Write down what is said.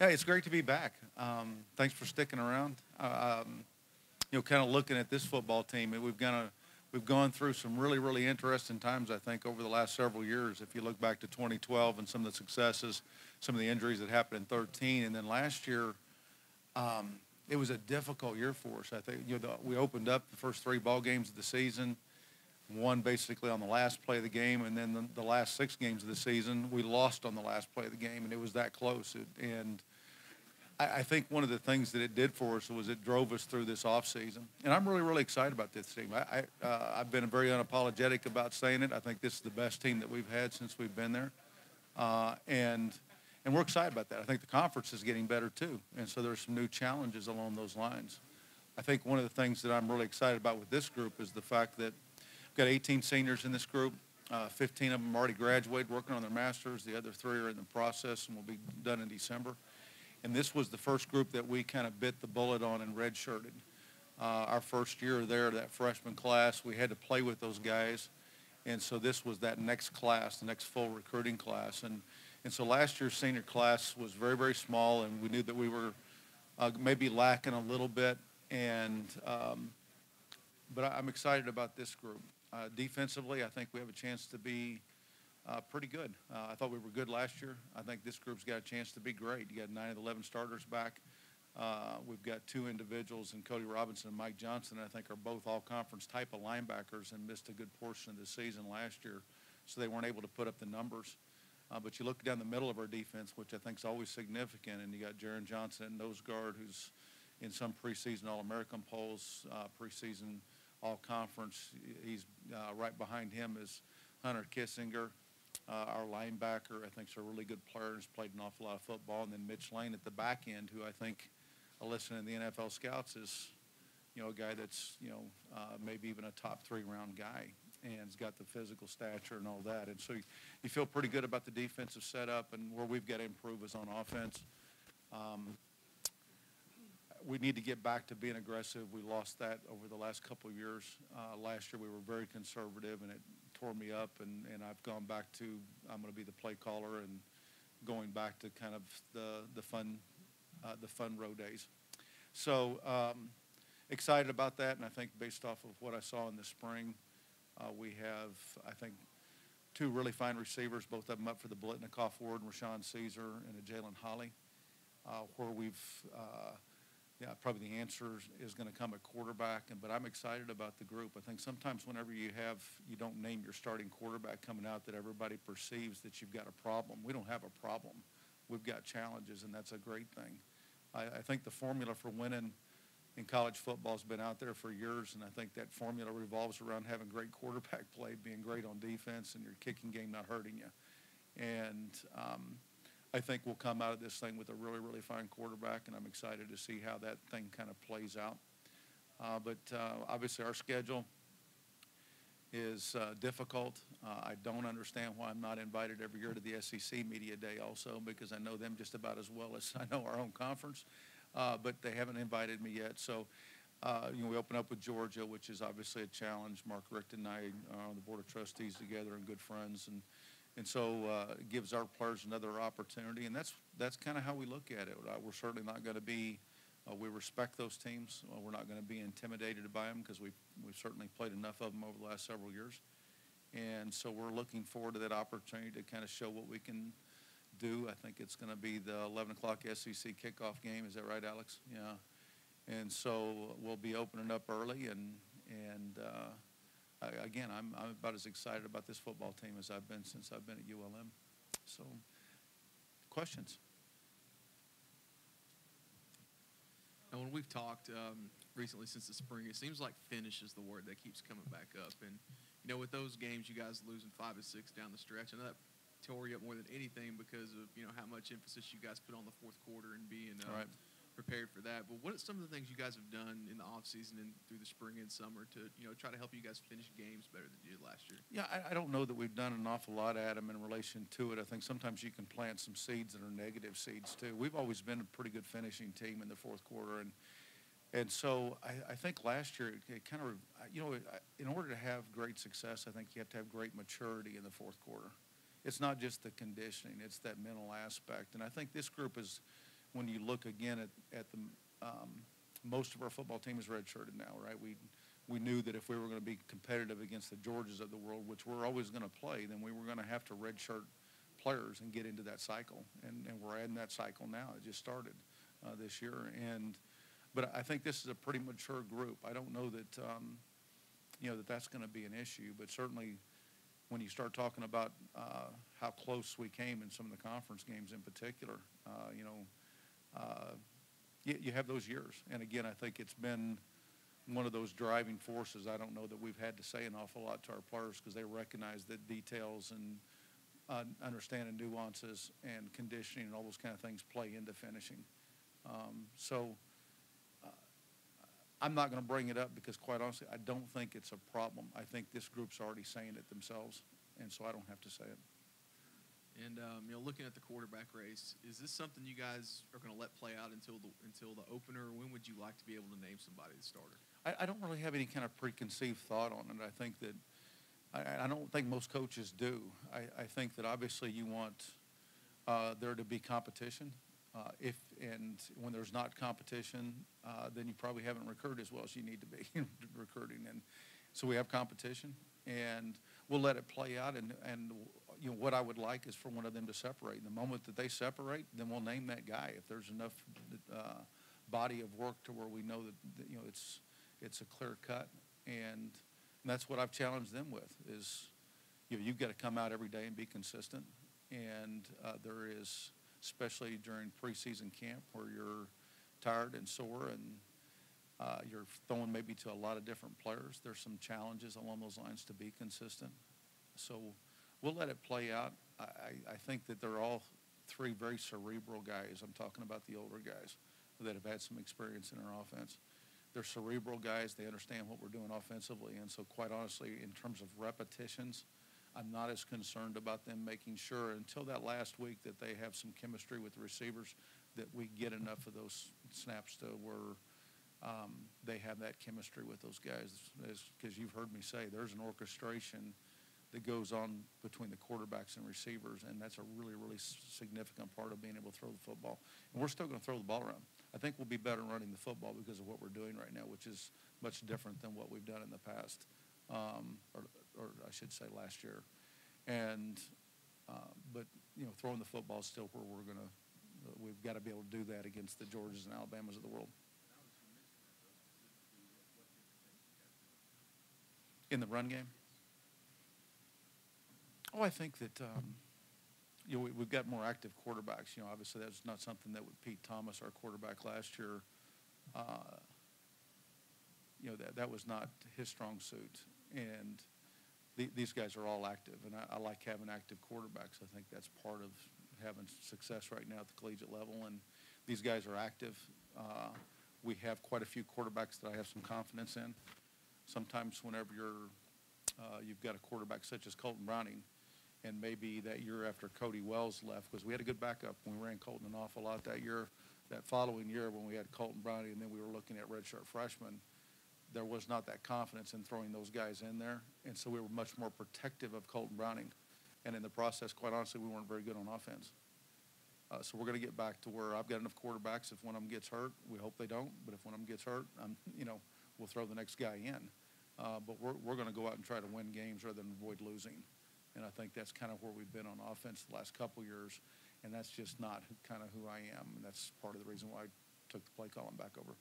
Hey, it's great to be back. Thanks for sticking around. Kind of looking at this football team, we've gone through some really, really interesting times. I think over the last several years. If you look back to 2012 and some of the successes, some of the injuries that happened in 13, and then last year, it was a difficult year for us. I think we opened up the first three ball games of the season, won basically on the last play of the game, and then the last six games of the season, we lost on the last play of the game, and it was that close. I think one of the things that it did for us was it drove us through this offseason. And I'm really, really excited about this team. I've been very unapologetic about saying it. I think this is the best team that we've had since we've been there. And we're excited about that. I think the conference is getting better too. And so there's some new challenges along those lines. I think one of the things that I'm really excited about with this group is the fact that we've got 18 seniors in this group. 15 of them already graduated, working on their masters. The other 3 are in the process and will be done in December. And this was the first group that we kind of bit the bullet on and redshirted. Our first year there, that freshman class, we had to play with those guys. And so this was that next class, the next full recruiting class. And so last year's senior class was very, very small, and we knew that we were maybe lacking a little bit. But I'm excited about this group. Defensively, I think we have a chance to be pretty good. I thought we were good last year. I think this group's got a chance to be great. You got 9 of the 11 starters back. We've got 2 individuals, and Cody Robinson and Mike Johnson, I think, are both all-conference type of linebackers and missed a good portion of the season last year, so they weren't able to put up the numbers. But you look down the middle of our defense, which I think is always significant, and you got Jaron Johnson at nose guard, who's in some preseason All-American polls, preseason All-Conference. He's right behind him is Hunter Kissinger. Our linebacker, I think, is a really good player. Has played an awful lot of football. And then Mitch Lane at the back end, who I think, listening to the NFL scouts, is, a guy that's, maybe even a top 3-round guy, and has got the physical stature and all that. And so you feel pretty good about the defensive setup, and where we've got to improve is on offense. We need to get back to being aggressive. We lost that over the last couple of years. Last year we were very conservative, and it tore me up, and I've gone back to I'm going to be the play caller and going back to kind of the fun road days. So excited about that, and I think based off of what I saw in the spring, we have, I think, 2 really fine receivers, both of them up for the Blitnikoff Award, and Rashawn Caesar and a Jalen Holly, where we've probably the answer is going to come at quarterback, but I'm excited about the group. I think sometimes whenever you don't name your starting quarterback coming out, that everybody perceives that you've got a problem. We don't have a problem. We've got challenges, and that's a great thing. I think the formula for winning in college football has been out there for years, and I think that formula revolves around having great quarterback play, being great on defense, and your kicking game not hurting you. And I think we'll come out of this thing with a really, really fine quarterback, and I'm excited to see how that thing kind of plays out. But obviously our schedule is difficult. I don't understand why I'm not invited every year to the SEC Media Day also, because I know them just about as well as I know our own conference. But they haven't invited me yet. So, we open up with Georgia, which is obviously a challenge. Mark Richt and I are on the Board of Trustees together and good friends. And so it gives our players another opportunity, and that's kind of how we look at it. We're certainly not going to be we respect those teams. We're not going to be intimidated by them because we've certainly played enough of them over the last several years. And so we're looking forward to that opportunity to kind of show what we can do. I think it's going to be the 11 o'clock SEC kickoff game. Is that right, Alex? Yeah. And so we'll be opening up early, and again, I'm about as excited about this football team as I've been since I've been at ULM. So, questions? Now, when we've talked recently since the spring, it seems like finish is the word that keeps coming back up. And, with those games, you guys losing 5 of 6 down the stretch, I know that tore you up more than anything because of, how much emphasis you guys put on the fourth quarter and being right. prepared for that. But what are some of the things you guys have done in the offseason and through the spring and summer to, try to help you guys finish games better than you did last year? Yeah, I don't know that we've done an awful lot, Adam, in relation to it. I think sometimes you can plant some seeds that are negative seeds, too. We've always been a pretty good finishing team in the fourth quarter. And so I think last year it kind of, in order to have great success, I think you have to have great maturity in the fourth quarter. It's not just the conditioning, it's that mental aspect. And I think this group is when you look again at the most of our football team is redshirted now, right? We knew that if we were going to be competitive against the Georgias of the world, which we're always going to play, then we were going to have to redshirt players and get into that cycle. And we're adding that cycle now. It just started this year. But I think this is a pretty mature group. I don't know that, that's going to be an issue. But certainly when you start talking about how close we came in some of the conference games in particular, you have those years. And, again, I think it's been one of those driving forces. I don't know that we've had to say an awful lot to our players because they recognize that details and understanding nuances and conditioning and all those kind of things play into finishing. I'm not going to bring it up because, quite honestly, I don't think it's a problem. I think this group's already saying it themselves, and so I don't have to say it. And looking at the quarterback race, is this something you guys are going to let play out until the opener? When would you like to be able to name somebody the starter? I don't really have any kind of preconceived thought on it. I think that I don't think most coaches do. I think that obviously you want there to be competition. And when there's not competition, then you probably haven't recruited as well as you need to be recruiting. And so we have competition, and we'll let it play out. And what I would like is for one of them to separate. And the moment that they separate, then we'll name that guy. If there's enough body of work to where we know that it's a clear cut. And that's what I've challenged them with is, you've got to come out every day and be consistent. And there is, especially during preseason camp where you're tired and sore and you're throwing maybe to a lot of different players, there's some challenges along those lines to be consistent. So we'll let it play out. I think that they're all three very cerebral guys. I'm talking about the older guys that have had some experience in our offense. They're cerebral guys. They understand what we're doing offensively. And so quite honestly, in terms of repetitions, I'm not as concerned about them making sure until that last week that they have some chemistry with the receivers, that we get enough of those snaps to where they have that chemistry with those guys. Because you've heard me say there's an orchestration that goes on between the quarterbacks and receivers, and that's a really, really significant part of being able to throw the football. And we're still going to throw the ball around. I think we'll be better running the football because of what we're doing right now, which is much different than what we've done in the past. Or I should say last year. And but throwing the football is still where we've got to be able to do that against the Georgias and Alabamas of the world. In the run game? Oh, I think that we've got more active quarterbacks. Obviously that's not something that Pete Thomas, our quarterback last year, that was not his strong suit. And these guys are all active, and I like having active quarterbacks. I think that's part of having success right now at the collegiate level, and these guys are active. We have quite a few quarterbacks that I have some confidence in. Sometimes whenever you've got a quarterback such as Colton Browning, and maybe that year after Cody Wells left, because we had a good backup when we ran Colton an awful lot that year. That following year when we had Colton Browning and then we were looking at redshirt freshmen, there was not that confidence in throwing those guys in there. And so we were much more protective of Colton Browning. And in the process, quite honestly, we weren't very good on offense. So we're going to get back to where I've got enough quarterbacks. If one of them gets hurt, we hope they don't. But if one of them gets hurt, we'll throw the next guy in. But we're going to go out and try to win games rather than avoid losing. And I think that's kind of where we've been on offense the last couple years. And that's just not kind of who I am. And that's part of the reason why I took the play calling back over.